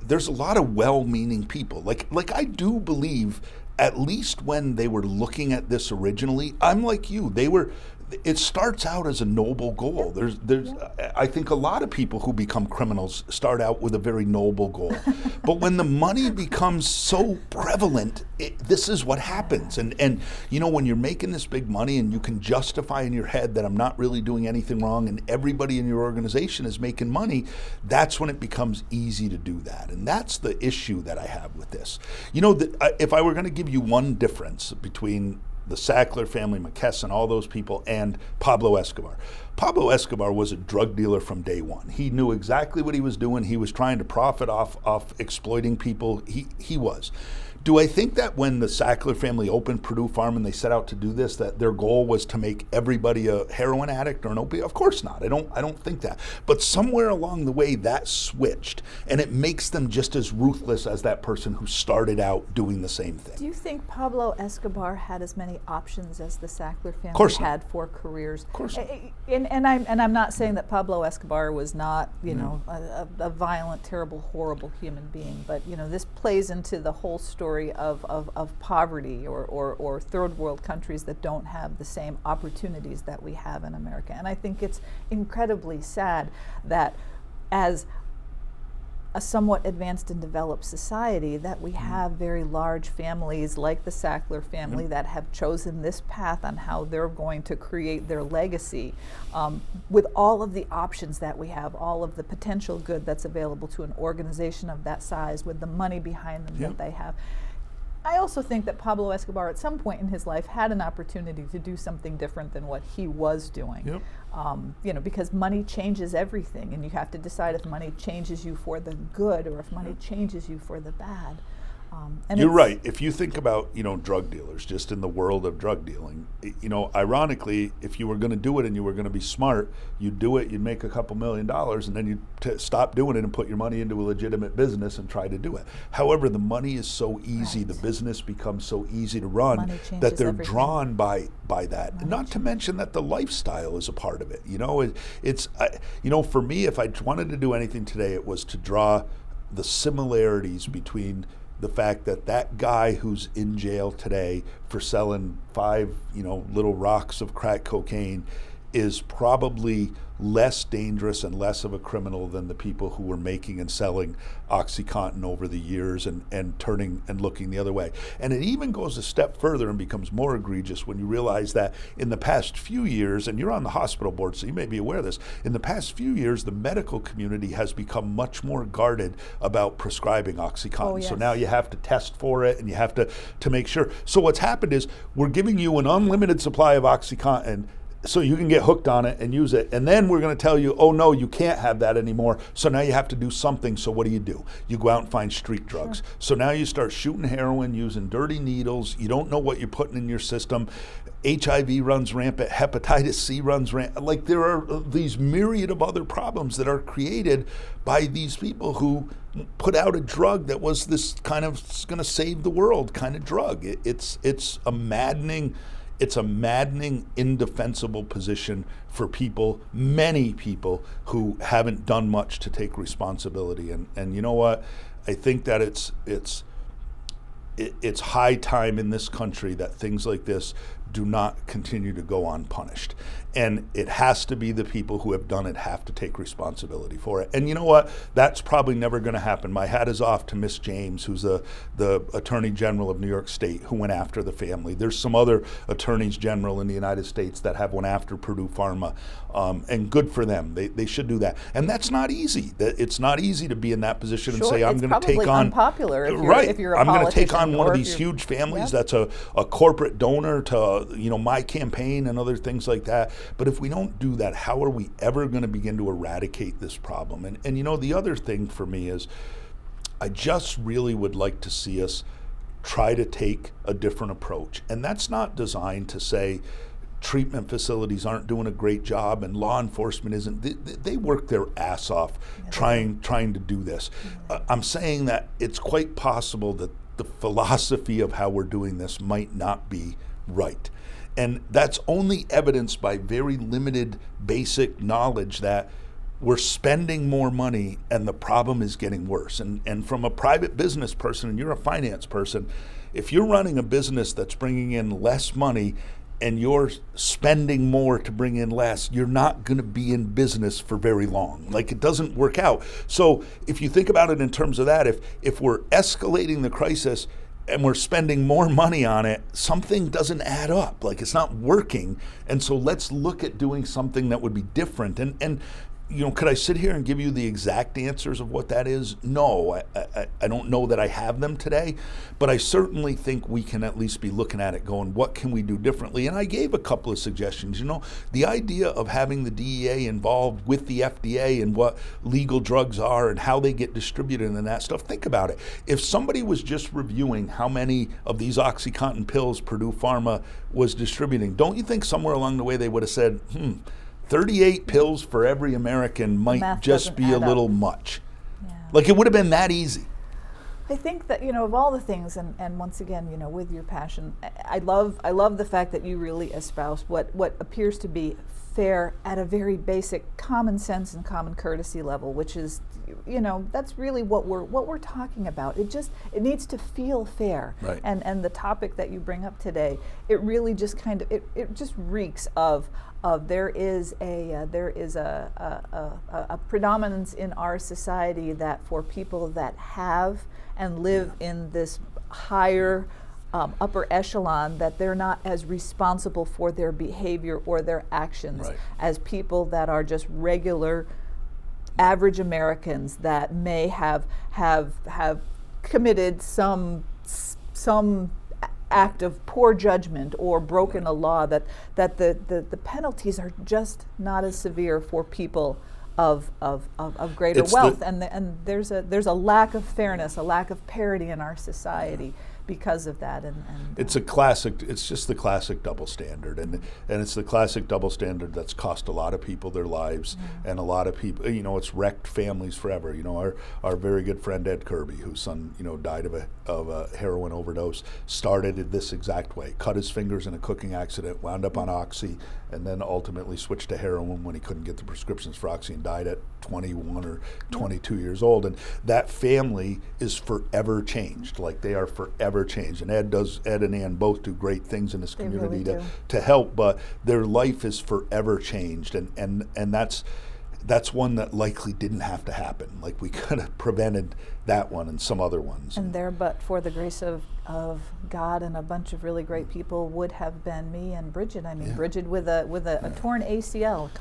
there's a lot of well-meaning people. Like I do believe, at least when they were looking at this originally, I'm like you, it starts out as a noble goal. I think a lot of people who become criminals start out with a very noble goal. But when the money becomes so prevalent, this is what happens. And when you're making this big money and you can justify in your head that I'm not really doing anything wrong and everybody in your organization is making money, that's when it becomes easy to do that. And that's the issue that I have with this. If I were going to give you one difference between the Sackler family, McKesson, all those people, and Pablo Escobar. Pablo Escobar was a drug dealer from day one. He knew exactly what he was doing. He was trying to profit off exploiting people. He was. Do I think that when the Sackler family opened Purdue Pharma and they set out to do this, that their goal was to make everybody a heroin addict or an opiate? Of course not. I don't think that. But somewhere along the way that switched, and it makes them just as ruthless as that person who started out doing the same thing. Do you think Pablo Escobar had as many options as the Sackler family had for careers? Of course not. And I'm not saying that Pablo Escobar was not, a violent, terrible, horrible human being, but this plays into the whole story story of poverty or third world countries that don't have the same opportunities that we have in America. And I think it's incredibly sad that as a somewhat advanced and developed society that we have very large families like the Sackler family that have chosen this path on how they're going to create their legacy with all of the options that we have, all of the potential good that's available to an organization of that size with the money behind them that they have. I also think that Pablo Escobar at some point in his life had an opportunity to do something different than what he was doing. Because money changes everything, and you have to decide if money changes you for the good or if money changes you for the bad. And you're right. If you think about, drug dealers, just in the world of drug dealing, ironically, if you were going to do it and you were going to be smart, you'd do it, you'd make a couple $1 million, and then you'd stop doing it and put your money into a legitimate business and try to do it. However, the money is so easy, the business becomes so easy to run that they're drawn by that. And not to mention that the lifestyle is a part of it. For me, if I wanted to do anything today, it was to draw the similarities between the fact that guy who's in jail today for selling 5, little rocks of crack cocaine is probably less dangerous and less of a criminal than the people who were making and selling OxyContin over the years and turning and looking the other way. And it even goes a step further and becomes more egregious when you realize that in the past few years, and you're on the hospital board, so you may be aware of this, in the past few years, the medical community has become much more guarded about prescribing OxyContin. So now you have to test for it and you have to make sure. So what's happened is we're giving you an unlimited supply of OxyContin so you can get hooked on it and use it. And then we're going to tell you, oh no, you can't have that anymore. So now you have to do something. So what do? You go out and find street drugs. So now you start shooting heroin, using dirty needles. You don't know what you're putting in your system. HIV runs rampant, hepatitis C runs rampant. Like, there are these myriad of other problems that are created by these people who put out a drug that was this kind of going to save the world kind of drug. It's a maddening indefensible position for people, many people who haven't done much to take responsibility. And you know what? I think that it's high time in this country that things like this do not continue to go unpunished. And it has to be the people who have done it have to take responsibility for it. And you know what? That's probably never going to happen. My hat is off to Miss James, who's the Attorney General of New York State, who went after the family. There's some other attorneys general in the United States that have went after Purdue Pharma, and good for them. They should do that. And that's not easy. It's not easy to be in that position and say, I'm going to take on... unpopular if you're a I'm going to take politician on one of these huge families that's a corporate donor to my campaign and other things like that. But if we don't do that, how are we ever going to begin to eradicate this problem? And the other thing for me is I just really would like to see us try to take a different approach. And that's not designed to say treatment facilities aren't doing a great job and law enforcement isn't. They work their ass off trying to do this. I'm saying that it's quite possible that the philosophy of how we're doing this might not be right. And that's only evidenced by very limited basic knowledge that we're spending more money and the problem is getting worse. And from a private business person, and you're a finance person, if you're running a business that's bringing in less money and you're spending more to bring in less, you're not going to be in business for very long. Like, it doesn't work out. So if you think about it in terms of that, if we're escalating the crisis and we're spending more money on it, something doesn't add up. Like, it's not working. And so let's look at doing something that would be different. And could I sit here and give you the exact answers of what that is? No, I don't know that I have them today, but I certainly think we can at least be looking at it going, what can we do differently? And I gave a couple of suggestions. The idea of having the DEA involved with the FDA and what legal drugs are and how they get distributed and that stuff. Think about it. If somebody was just reviewing how many of these OxyContin pills Purdue Pharma was distributing, don't you think somewhere along the way they would have said, 38 pills for every American might just be a little much. Yeah. Like, it would have been that easy. I think that, of all the things, and once again, with your passion, I love the fact that you really espouse what appears to be fair at a very basic common sense and common courtesy level, which is, that's really what we're talking about. It needs to feel fair. Right. And the topic that you bring up today, it really just it just reeks of there is a predominance in our society that for people that have and live in this higher upper echelon, that they're not as responsible for their behavior or their actions Right. as people that are just regular average Americans that may have committed some act of poor judgment or broken a law, that the penalties are just not as severe for people of greater wealth, and there's a lack of fairness, a lack of parity in our society because of that. And it's just the classic double standard, and it's the classic double standard that's cost a lot of people their lives, and a lot of people, it's wrecked families forever. Our very good friend Ed Kirby, whose son, died of a heroin overdose, started it this exact way: cut his fingers in a cooking accident, wound up on Oxy, and then ultimately switched to heroin when he couldn't get the prescriptions for Oxy, and died at 21 or 22 years old. And that family is forever changed. Like, they are forever changed. And Ed and Ann both do great things in this community to help, but their life is forever changed. And that's one that likely didn't have to happen. Like, we could have prevented that one and some other ones. And there, but for the grace of God and a bunch of really great people, would have been me and Bridget. Bridget with a torn ACL, a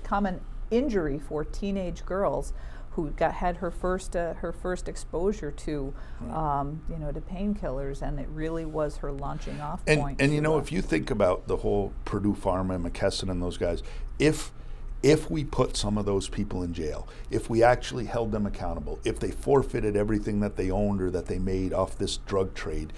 common injury for teenage girls who had her first exposure to to painkillers, and it really was her launching off point. And if you think about the whole Purdue Pharma and McKesson and those guys, if we put some of those people in jail, if we actually held them accountable, if they forfeited everything that they owned or that they made off this drug trade,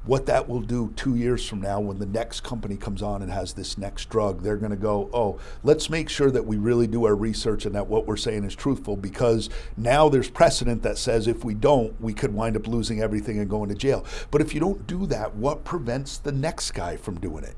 what that will do 2 years from now, when the next company comes on and has this next drug, they're going to go, oh, let's make sure that we really do our research and that what we're saying is truthful, because now there's precedent that says if we don't, we could wind up losing everything and going to jail. But if you don't do that, what prevents the next guy from doing it?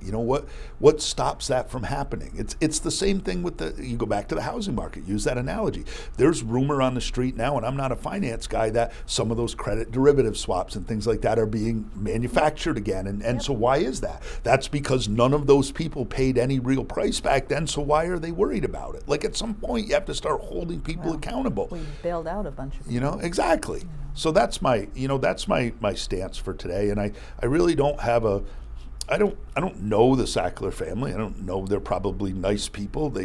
What stops that from happening? It's the same thing with you go back to the housing market, use that analogy. There's rumor on the street now, and I'm not a finance guy, that some of those credit derivative swaps and things like that are being manufactured again. And so why is that? That's because none of those people paid any real price back then, so why are they worried about it? Like, at some point you have to start holding people accountable. We bailed out a bunch of people. Exactly. So that's my stance for today, and I really don't have I don't know the Sackler family. I don't know. They're probably nice people.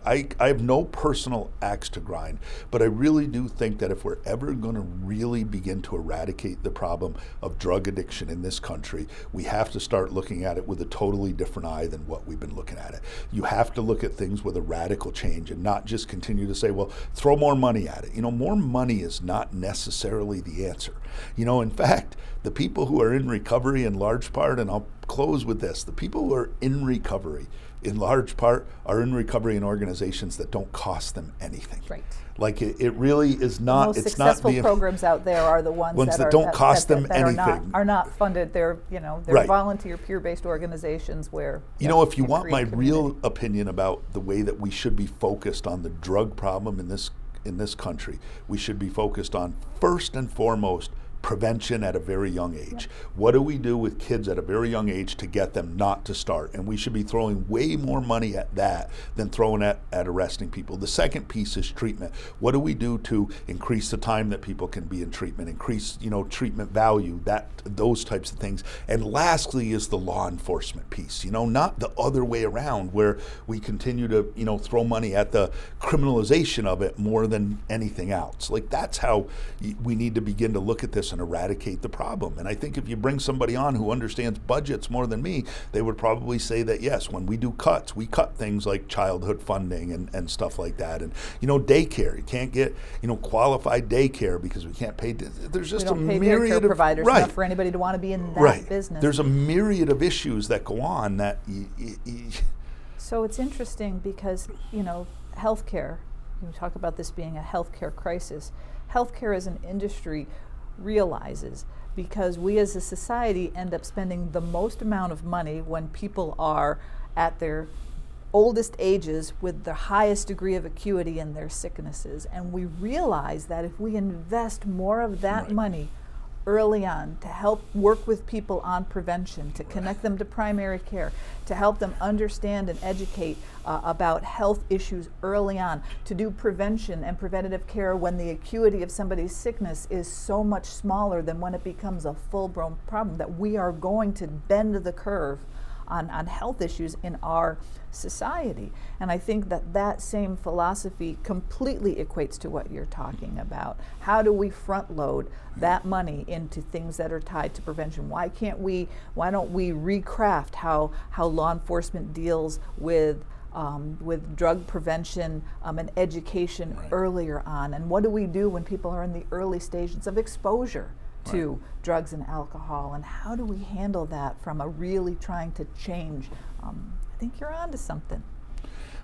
I have no personal axe to grind, but I really do think that if we're ever going to really begin to eradicate the problem of drug addiction in this country, we have to start looking at it with a totally different eye than what we've been looking at it. You have to look at things with a radical change and not just continue to say, well, throw more money at it. More money is not necessarily the answer. In fact, the people who are in recovery in large part, and I'll close with this, the people who are in recovery in large part are in recovery in organizations that don't cost them anything. Right. Like, it really is not. The most it's successful not programs out there are the ones that don't cost them anything. Are not funded. They're Right. volunteer, peer-based organizations where if you want my real opinion about the way that we should be focused on the drug problem in this country, we should be focused on, first and foremost, prevention at a very young age. What do we do with kids at a very young age to get them not to start? And we should be throwing way more money at that than throwing at arresting people. The second piece is treatment. What do we do to increase the time that people can be in treatment, increase, treatment value, those types of things. And lastly is the law enforcement piece, not the other way around, where we continue to, throw money at the criminalization of it more than anything else. Like, that's how we need to begin to look at this and eradicate the problem. And I think if you bring somebody on who understands budgets more than me, they would probably say that, yes, when we do cuts, we cut things like childhood funding and stuff like that. And, daycare, you can't get, qualified daycare because we can't pay. There's just a myriad of providers enough for anybody to want to be in that business. There's a myriad of issues that go on that. So it's interesting because, healthcare, you talk about this being a healthcare crisis. Healthcare as an industry realizes, because we as a society end up spending the most amount of money when people are at their oldest ages with the highest degree of acuity in their sicknesses. And we realize that if we invest more of that money early on to help work with people on prevention, to connect them to primary care, to help them understand and educate about health issues early on, to do prevention and preventative care when the acuity of somebody's sickness is so much smaller than when it becomes a full-blown problem, that we are going to bend the curve on health issues in our society. And I think that that same philosophy completely equates to what you're talking about. How do we front load that money into things that are tied to prevention? Why don't we recraft how law enforcement deals with drug prevention and education earlier on? And what do we do when people are in the early stages of exposure to drugs and alcohol, and how do we handle that from a really trying to change? I think you're onto something.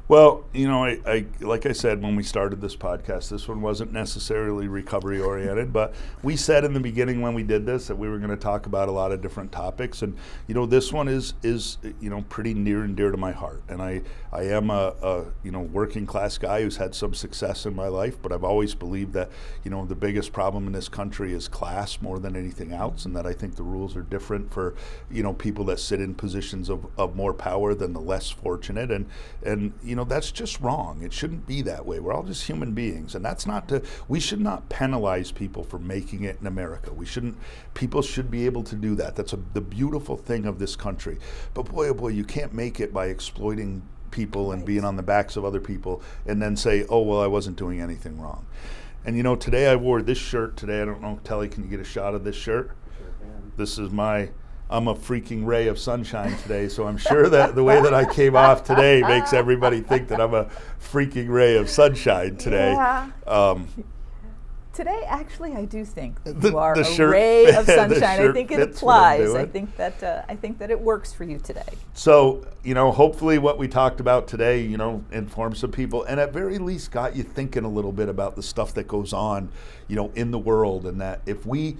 Well, I like I said when we started this podcast, this one wasn't necessarily recovery oriented, but we said in the beginning when we did this that we were going to talk about a lot of different topics, and this one is pretty near and dear to my heart. And I am a working class guy who's had some success in my life, but I've always believed that the biggest problem in this country is class more than anything else, and that I think the rules are different for people that sit in positions of more power than the less fortunate, and that's just wrong. It shouldn't be that way. We're all just human beings, and we should not penalize people for making it in America. People should be able to do that. That's the beautiful thing of this country. But boy, oh boy, you can't make it by exploiting people and being on the backs of other people and then say, oh, well, I wasn't doing anything wrong. And today I wore this shirt today. I don't know, Telly, can you get a shot of this shirt? Sure can. This is I'm a freaking ray of sunshine today, so I'm sure that the way that I came off today makes everybody think that I'm a freaking ray of sunshthat today. Yeah. Today, actually, I do think that you are a ray of sunshine. I think it applies. I think that it works for you today. So, hopefully what we talked about today, informed some people, and at very least got you thinking a little bit about the stuff that goes on, in the world, and that if we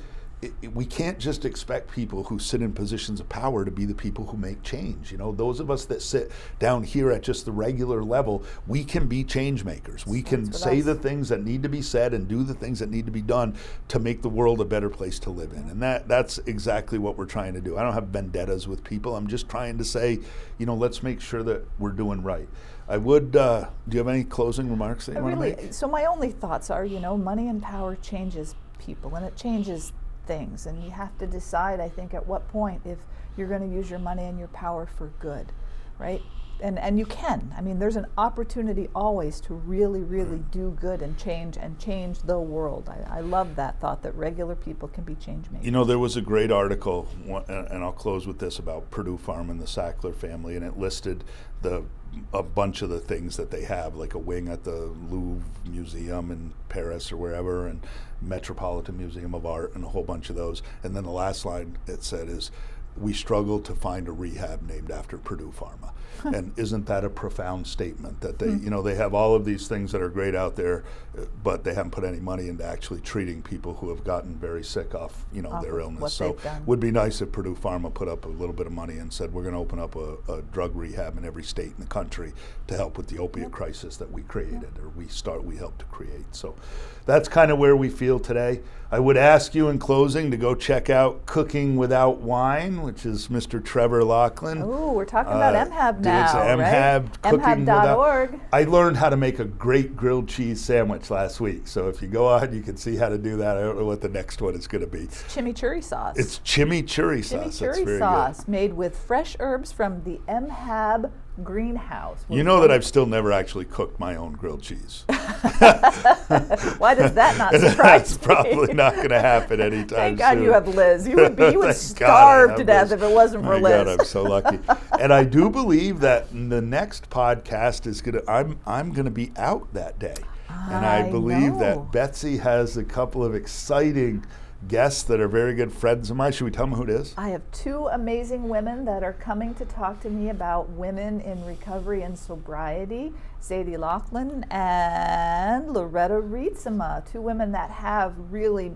can't just expect people who sit in positions of power to be the people who make change. Those of us that sit down here at just the regular level, we can be change makers. We can say the things that need to be said and do the things that need to be done to make the world a better place to live in. And that's exactly what we're trying to do. I don't have vendettas with people. I'm just trying to say, let's make sure that we're doing right. I would, do you have any closing remarks that you want to make? So my only thoughts are, money and power changes people, and it changes things, and you have to decide, I think, at what point if you're going to use your money and your power for good, right? And you can. I mean, there's an opportunity always to really, really do good and change the world. I love that thought that regular people can be change makers. There was a great article, and I'll close with this, about Purdue Pharma and the Sackler family, and it listed a bunch of the things that they have, like a wing at the Louvre Museum in Paris or wherever, and Metropolitan Museum of Art, and a whole bunch of those. And then the last line it said is, we struggle to find a rehab named after Purdue Pharma. And isn't that a profound statement that they, they have all of these things that are great out there, but they haven't put any money into actually treating people who have gotten very sick off, their illness. So it would be nice if Purdue Pharma put up a little bit of money and said, we're going to open up a drug rehab in every state in the country to help with the opiate crisis that we created, or we helped to create. So that's kind of where we feel today. I would ask you in closing to go check out Cooking Without Wine, which is Mr. Trevor Laughlin. Oh, we're talking about MHAB now, it's MHAB, right? MHAB.org. I learned how to make a great grilled cheese sandwich last week, so if you go on, you can see how to do that. I don't know what the next one is going to be. It's chimichurri sauce. It's chimichurri sauce. Chimichurri sauce made with fresh herbs from the MHAB greenhouse. That I've still never actually cooked my own grilled cheese. Why does that not surprise That's me? probably not going to happen anytime soon. Thank God you have Liz. You would starve to death if it wasn't for Liz. My God, I'm so lucky. And I do believe that the next podcast is I'm going to be out that day. And I believe that Betsy has a couple of exciting guests that are very good friends of mine. Should we tell them who it is? I have two amazing women that are coming to talk to me about women in recovery and sobriety, Zadie Laughlin and Loretta Rietzema, two women that have really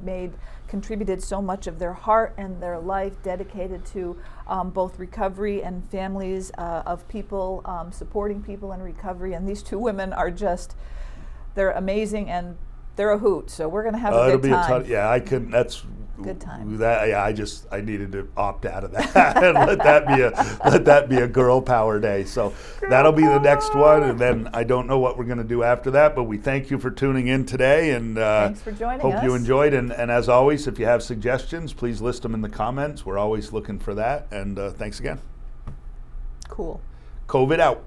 contributed so much of their heart and their life dedicated to both recovery and families of people, supporting people in recovery. And these two women are they're amazing, and they're a hoot. So we're going to have a good time. Yeah, I couldn't. That's good time. I needed to opt out of that and let that be a girl power day. So that'll be the next one, and then I don't know what we're going to do after that. But we thank you for tuning in today, and thanks for joining us. Hope you enjoyed. And as always, if you have suggestions, please list them in the comments. We're always looking for that. And thanks again. Cool. COVID out.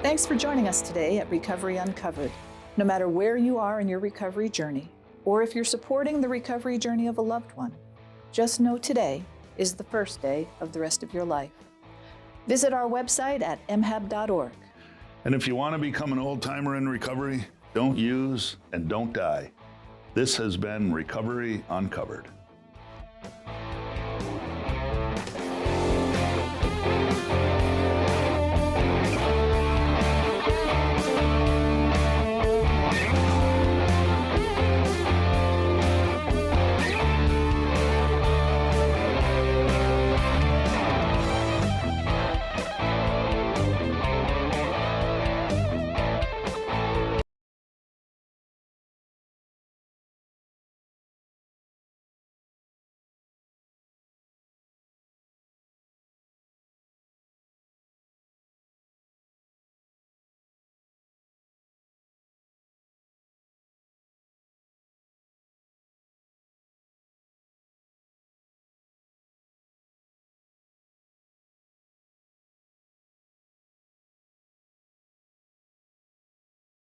Thanks for joining us today at Recovery Uncovered. No matter where you are in your recovery journey, or if you're supporting the recovery journey of a loved one, just know today is the first day of the rest of your life. Visit our website at mhab.org. And if you want to become an old-timer in recovery, don't use and don't die. This has been Recovery Uncovered.